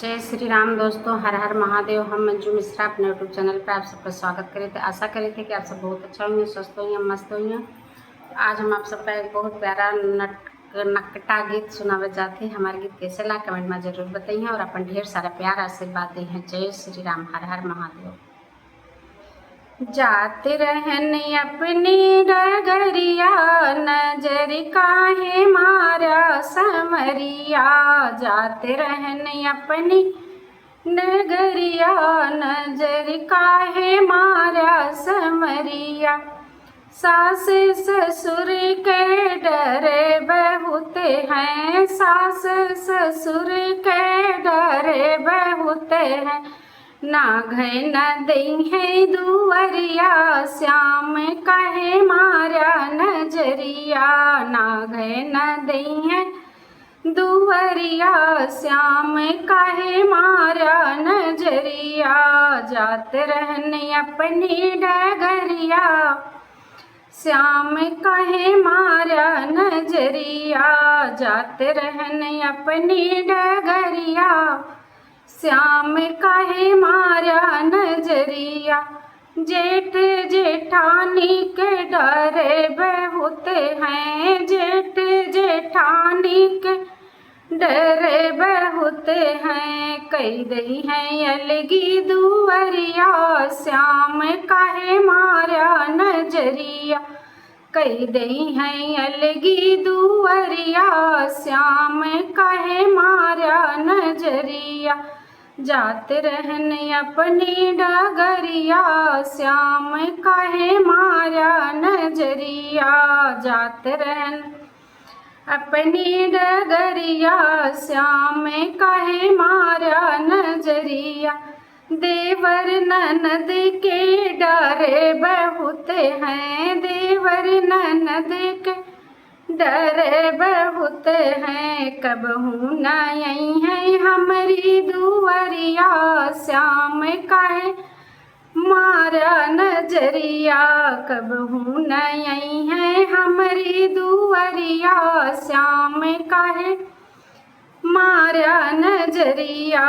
जय श्री राम दोस्तों, हर हर महादेव। हम मंजू मिश्रा अपने यूट्यूब चैनल पर आप सबका स्वागत करे थे। आशा करे थे कि आप सब बहुत अच्छा होंगे, स्वस्थ होंगे, मस्त होंगे। आज हम आप सबका एक बहुत प्यारा नकटा गीत सुनावे जाते हैं। हमारे गीत कैसे ला कमेंट में जरूर बताइए और अपन ढेर सारा प्यार आशीर्वाद दी हैं। जय श्री राम, हर हर महादेव। जाते रहन अपनी डगरिया, नजर काहे मारा समरिया। जाते रहन अपनी नगरिया, नजर काहे मारा समरिया। सास ससुर के डरे बहुत हैं, सास ससुर के डरे बहुत हैं। ना घय न दई है दुवरिया, श्याम कहे मारा नजरिया। ना घय न दई है दुवरिया, श्याम कहे मारा नजरिया। जात रहन अपनी डगरिया, श्याम कहे मारा नजरिया। जात रहन अपनी डगरिया, श्याम काहे मारा नजरिया। जेठ जेठानी के डरे बहुत हैं, जेठ जेठानी के डरे बहुत हैं। कई दई हैं अलगी दुवरिया, श्याम काहे मारा नजरिया। कई दई हैं अलगी दुवरिया, श्याम काहे मारा नजरिया। जात रहन अपनी डगरिया, श्याम काहे मारा नजरिया। जात रहन अपनी डगरिया, श्याम काहे मारा नजरिया। देवर ननद के डरे बहुत हैं, देवर ननद के डरे बहुत हैं। कबहू न आई है हमारी दुवरिया, श्याम काहे मारा नजरिया। कबहू न आई है हमारी दुवरिया, श्याम काहे मारा नजरिया।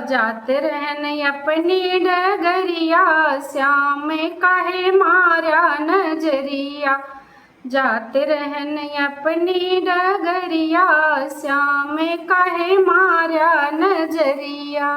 जात रहन अपनी डगरिया, श्याम काहे मारा नजरिया। जात रहन अपनी डगरिया, श्याम काहे मारा नजरिया।